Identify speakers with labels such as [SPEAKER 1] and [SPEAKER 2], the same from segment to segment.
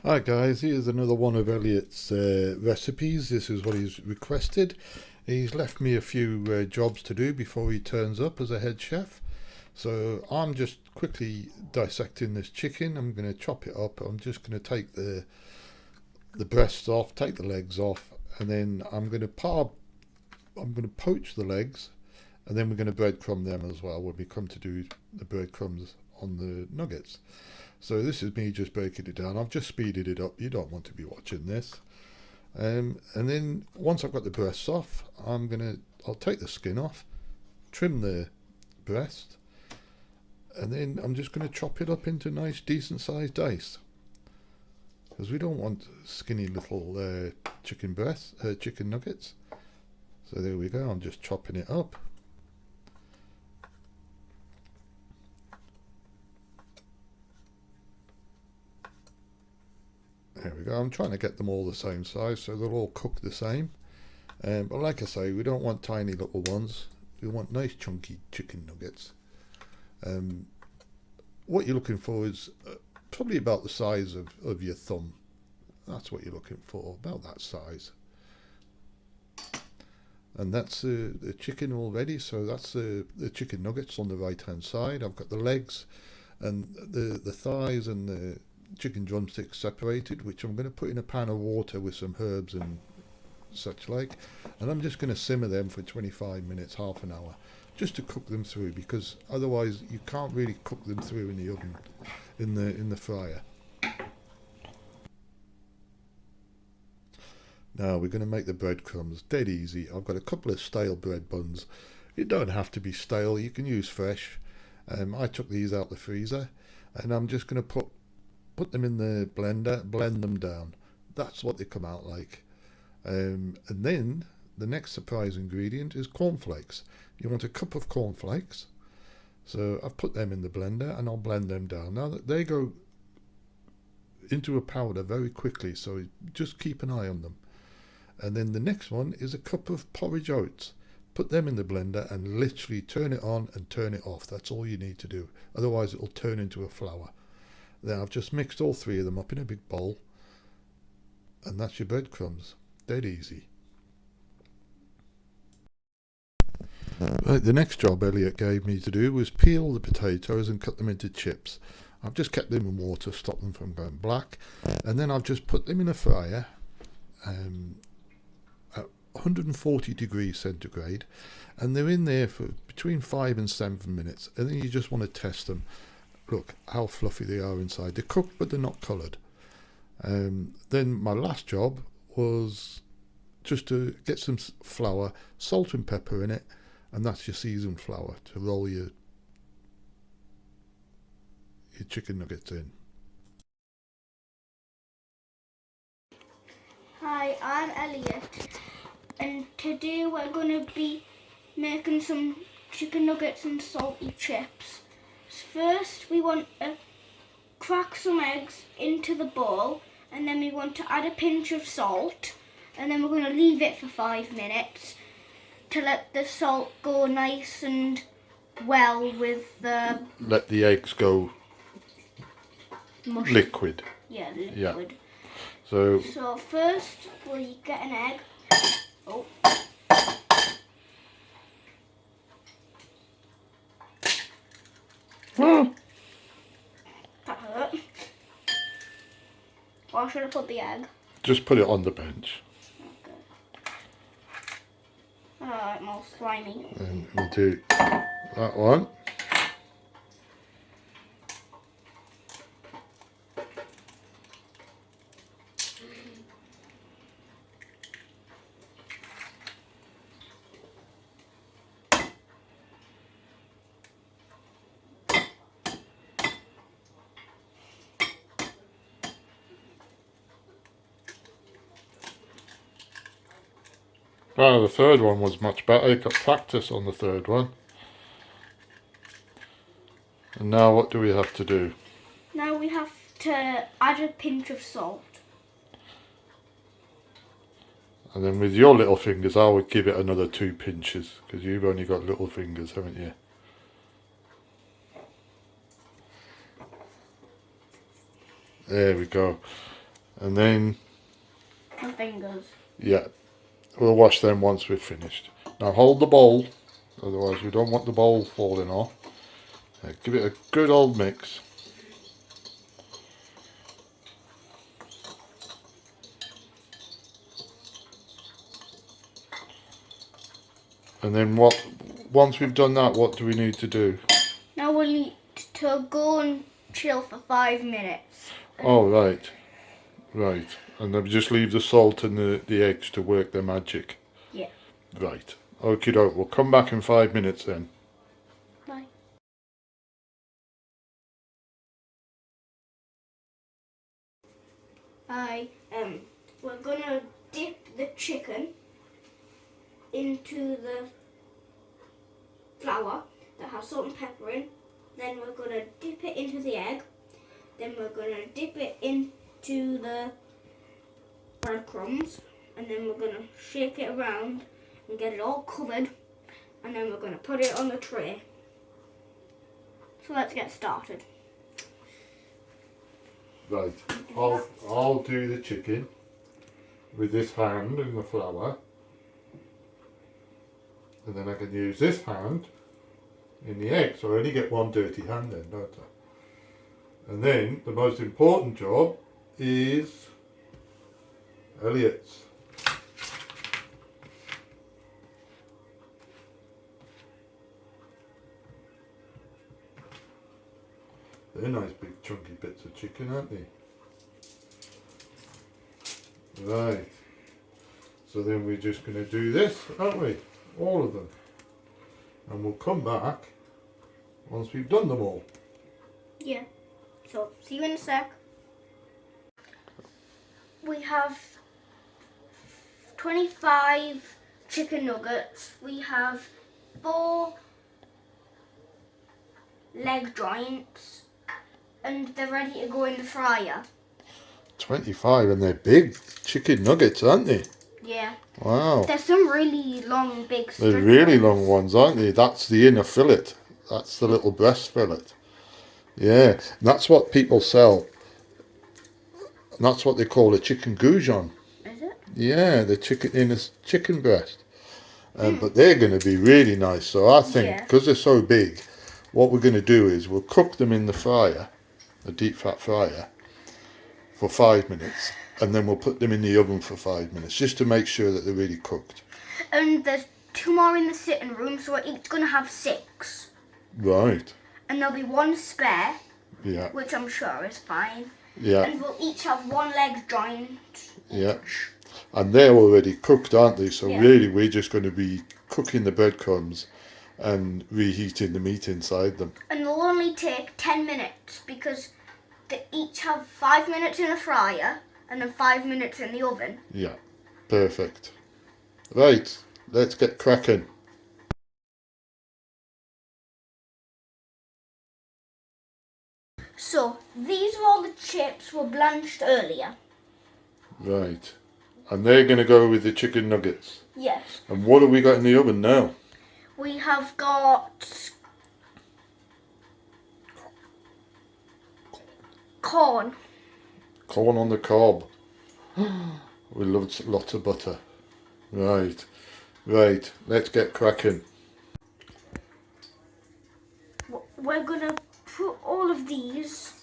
[SPEAKER 1] Hi guys, here's another one of Elliott's recipes. This is what he's requested. He's left me a few jobs to do before he turns up as a head chef. So I'm just quickly dissecting this chicken. I'm going to chop it up. I'm just going to take the breasts off, take the legs off, and then I'm going to poach the legs, and then we're going to breadcrumb them as well when we come to do the breadcrumbs on the nuggets. So this is me just breaking it down. I've just speeded it up. You don't want to be watching this. And then once I've got the breasts off, I'll take the skin off, trim the breast, and then I'm just going to chop it up into nice, decent sized dice. Because we don't want skinny little chicken nuggets. So there we go. I'm just chopping it up. There we go. I'm trying to get them all the same size so they'll all cook the same. But like I say, we don't want tiny little ones. We want nice chunky chicken nuggets. What you're looking for is probably about the size of your thumb. That's what you're looking for, about that size. And that's the chicken already. So that's the chicken nuggets on the right hand side. I've got the legs and the thighs and the chicken drumsticks separated, which I'm going to put in a pan of water with some herbs and such like, and I'm just going to simmer them for 25 minutes, half an hour, just to cook them through, because otherwise you can't really cook them through in the oven, in the fryer. Now we're going to make the breadcrumbs. Dead easy. I've got a couple of stale bread buns. It don't have to be stale, you can use fresh. I took these out the freezer, and I'm just going to put them in the blender, blend them down. That's what they come out like. And then the next surprise ingredient is cornflakes. You want a cup of cornflakes. So I've put them in the blender and I'll blend them down. Now that they go into a powder very quickly, so just keep an eye on them. And then the next one is a cup of porridge oats. Put them in the blender and literally turn it on and turn it off. That's all you need to do. Otherwise it will turn into a flour. Then I've just mixed all three of them up in a big bowl, and that's your breadcrumbs. Dead easy. Right, the next job Elliot gave me to do was peel the potatoes and cut them into chips. I've just kept them in water, stop them from going black, and then I've just put them in a fryer at 140 degrees centigrade, and they're in there for between 5 and 7 minutes, and then you just want to test them. Look how fluffy they are inside. They're cooked, but they're not coloured. Then my last job was just to get some flour, salt and pepper in it, and that's your seasoned flour to roll your chicken nuggets in.
[SPEAKER 2] Hi, I'm Elliot, and today we're going to be making some chicken nuggets and salty chips. First, we want to crack some eggs into the bowl, and then we want to add a pinch of salt, and then we're going to leave it for 5 minutes to let the salt go nice and well with the...
[SPEAKER 1] Let the eggs go
[SPEAKER 2] mushy.
[SPEAKER 1] liquid.
[SPEAKER 2] Yeah, liquid.
[SPEAKER 1] Yeah. So
[SPEAKER 2] first, we get an egg. Oh. That hurt. Or should I put the egg?
[SPEAKER 1] just put it on the bench.
[SPEAKER 2] Okay. Oh, it's all slimy.
[SPEAKER 1] And we'll do that one. Well, the third one was much better. I got practice on the third one. And now what do we have to do?
[SPEAKER 2] Now we have to add a pinch of salt.
[SPEAKER 1] And then with your little fingers, I would give it another 2 pinches, because you've only got little fingers, haven't you? There we go. And then,
[SPEAKER 2] My fingers.
[SPEAKER 1] yeah, we'll wash them once we've finished. Now hold the bowl, otherwise we don't want the bowl falling off. Give it a good old mix. And then once we've done that, what do we need to do?
[SPEAKER 2] Now we'll need to go and chill for 5 minutes.
[SPEAKER 1] Oh, right. Right. And then we just leave the salt and the eggs to work their magic.
[SPEAKER 2] Yeah.
[SPEAKER 1] Right. Okie doke. We'll come back in 5 minutes then.
[SPEAKER 2] Bye. We're gonna dip the chicken into the flour that has salt and pepper in. Then we're gonna dip it into the egg. Then we're gonna dip it into the breadcrumbs, and then we're gonna shake it around and get it all covered, and then we're gonna put it on the tray. So let's get started.
[SPEAKER 1] Right. I'll do the chicken with this hand in the flour. And then I can use this hand in the egg. So I only get one dirty hand then, don't I? And then the most important job is Elliots. They're nice big chunky bits of chicken, aren't they? Right. So then we're just going to do this, aren't we? All of them. And we'll come back once we've done them all.
[SPEAKER 2] Yeah. So, see you in a sec. We have 25 chicken nuggets. We have 4 leg joints. And they're ready to go in the fryer.
[SPEAKER 1] 25, and they're big chicken nuggets, aren't they?
[SPEAKER 2] Yeah.
[SPEAKER 1] Wow.
[SPEAKER 2] There's some really long, big strips.
[SPEAKER 1] They're really long ones, aren't they? That's the inner fillet. That's the little breast fillet. Yeah, that's what people sell. And that's what they call a chicken goujon.
[SPEAKER 2] Is it?
[SPEAKER 1] Yeah, the inner chicken breast. But they're going to be really nice. So I think, because they're so big, what we're going to do is we'll cook them in the fryer, a deep fat fryer, for 5 minutes. And then we'll put them in the oven for 5 minutes, just to make sure that they're really cooked.
[SPEAKER 2] And there's 2 more in the sitting room, so we're each going to have 6.
[SPEAKER 1] Right.
[SPEAKER 2] And there'll be 1 spare,
[SPEAKER 1] Yeah.
[SPEAKER 2] which I'm sure is fine.
[SPEAKER 1] Yeah.
[SPEAKER 2] And we'll each have 1 leg joint.
[SPEAKER 1] Yeah. And they're already cooked, aren't they? So
[SPEAKER 2] Yeah.
[SPEAKER 1] really we're just going to be cooking the breadcrumbs and reheating the meat inside them.
[SPEAKER 2] And they'll only take 10 minutes because they each have 5 minutes in the fryer and then 5 minutes in the oven.
[SPEAKER 1] Yeah. Perfect. Right. Let's get cracking.
[SPEAKER 2] So, these are all the chips were blanched earlier.
[SPEAKER 1] Right. And they're going to go with the chicken nuggets.
[SPEAKER 2] Yes.
[SPEAKER 1] And what have we got in the oven now?
[SPEAKER 2] We have got corn.
[SPEAKER 1] Corn on the cob. We love lots of butter. Right. Right. Let's get cracking.
[SPEAKER 2] We're going to put all of these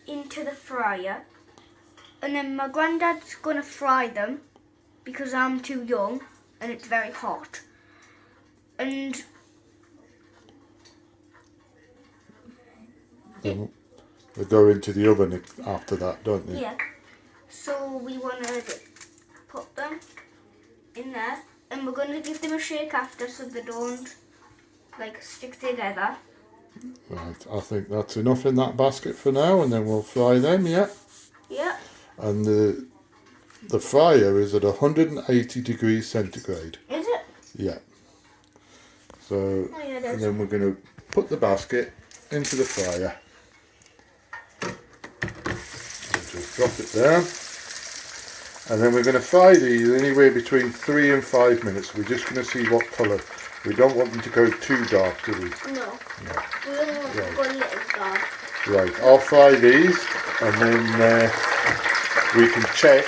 [SPEAKER 2] into the fryer. And then my granddad's going to fry them because I'm too young and it's very hot. And
[SPEAKER 1] They go into the oven after that, don't they?
[SPEAKER 2] yeah, so we want to put them in there. And we're going to give them a shake after so they don't like stick together.
[SPEAKER 1] Right, I think that's enough in that basket for now, and then we'll fry them, yeah?
[SPEAKER 2] Yeah.
[SPEAKER 1] And the fryer is at 180 degrees centigrade.
[SPEAKER 2] Is it?
[SPEAKER 1] Yeah. So,
[SPEAKER 2] Oh, yeah, it
[SPEAKER 1] and
[SPEAKER 2] is.
[SPEAKER 1] then we're going to put the basket into the fryer. Just drop it down. And then we're going to fry these anywhere between 3 and 5 minutes. We're just going to see what colour. We don't want them to go too dark, do we?
[SPEAKER 2] No.
[SPEAKER 1] No.
[SPEAKER 2] We only want to go a little dark.
[SPEAKER 1] Right, I'll fry these and then we can check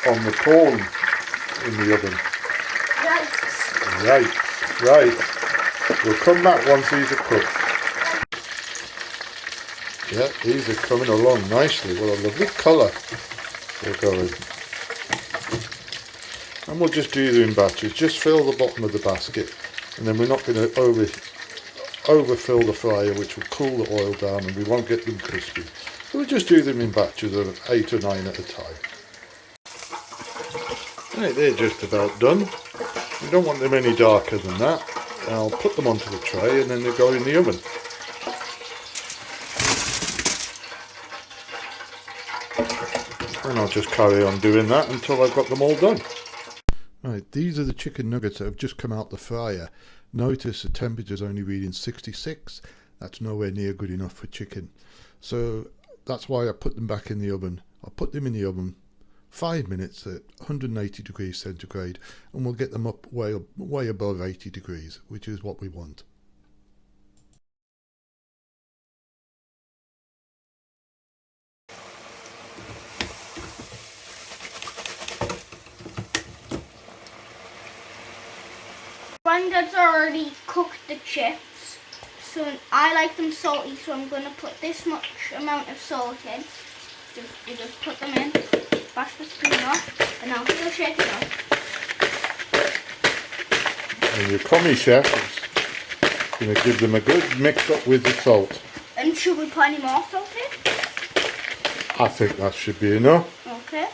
[SPEAKER 1] on the corn in the oven. Right. We'll come back once these are cooked. Yeah, these are coming along nicely. What a lovely colour they're going. And we'll just do them in batches. Just fill the bottom of the basket, and then we're not going to overfill the fryer, which will cool the oil down and we won't get them crispy. So we'll just do them in batches of 8 or 9 at a time. Right, they're just about done. We don't want them any darker than that. I'll put them onto the tray and then they'll go in the oven. And I'll just carry on doing that until I've got them all done. Right, these are the chicken nuggets that have just come out the fryer. Notice the temperature's only reading 66. That's nowhere near good enough for chicken. So that's why I put them back in the oven. I'll put them in the oven 5 minutes at 180 degrees centigrade, and we'll get them up way above 80 degrees, which is what we want.
[SPEAKER 2] Grandad's already cooked the chips, so I like them salty, so I'm going to put this much amount of salt in. You just put them in, bash the spoon off, and now still shake it up.
[SPEAKER 1] And your commie chef is going to give them a good mix up with the salt.
[SPEAKER 2] And should we put any more salt in?
[SPEAKER 1] I think that should be enough.
[SPEAKER 2] Okay.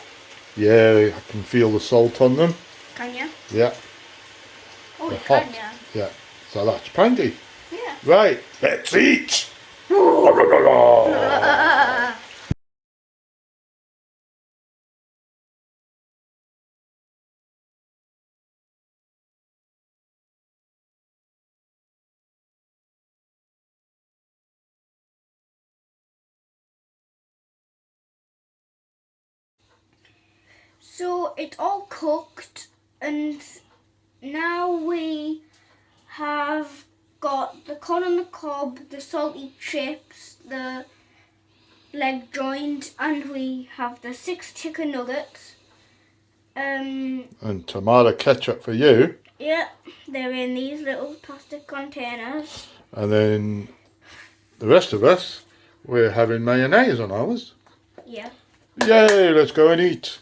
[SPEAKER 1] Yeah, I can feel the salt on them.
[SPEAKER 2] Can you?
[SPEAKER 1] Yeah.
[SPEAKER 2] Oh,
[SPEAKER 1] They're
[SPEAKER 2] you
[SPEAKER 1] hot.
[SPEAKER 2] can, yeah.
[SPEAKER 1] Yeah, so that's plenty.
[SPEAKER 2] Yeah.
[SPEAKER 1] Right, let's eat.
[SPEAKER 2] So it's all cooked, and now we have got the corn on the cob, the salty chips, the leg joint, and we have the 6 chicken nuggets.
[SPEAKER 1] And tomato ketchup for you.
[SPEAKER 2] Yeah, they're in these little plastic containers.
[SPEAKER 1] And then the rest of us, we're having mayonnaise on ours.
[SPEAKER 2] Yeah.
[SPEAKER 1] Yay, let's go and eat.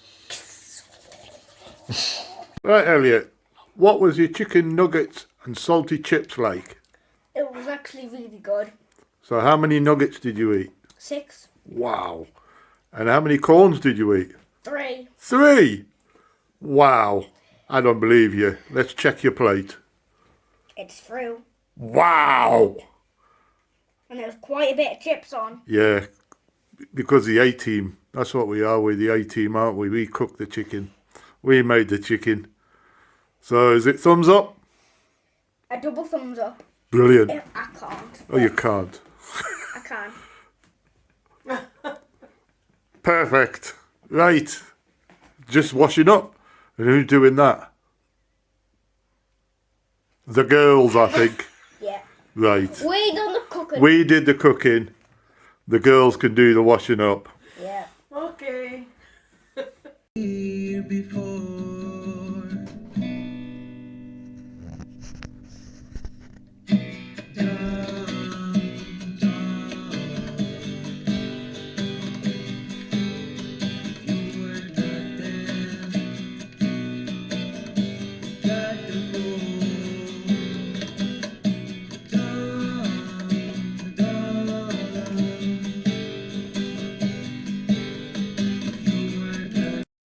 [SPEAKER 1] Right, Elliot, what was your chicken nuggets and salty chips like?
[SPEAKER 2] It was actually really good.
[SPEAKER 1] So how many nuggets did you eat?
[SPEAKER 2] 6.
[SPEAKER 1] Wow. And how many corns did you eat?
[SPEAKER 2] 3.
[SPEAKER 1] 3? Wow. I don't believe you. Let's check your plate.
[SPEAKER 2] It's through.
[SPEAKER 1] Wow.
[SPEAKER 2] And there's quite a bit of chips on.
[SPEAKER 1] Yeah, because the A-team, that's what we are, we're the A-team, aren't we? We cook the chicken. We made the chicken. So is it thumbs up?
[SPEAKER 2] A double thumbs up.
[SPEAKER 1] Brilliant.
[SPEAKER 2] I can't.
[SPEAKER 1] Oh, you can't.
[SPEAKER 2] I can.
[SPEAKER 1] Perfect. Right. Just washing up. And who's doing that? The girls, I think.
[SPEAKER 2] Yeah.
[SPEAKER 1] Right.
[SPEAKER 2] We done the cooking.
[SPEAKER 1] We did the cooking. The girls can do the washing up.
[SPEAKER 2] Yeah.
[SPEAKER 3] Okay.
[SPEAKER 4] Before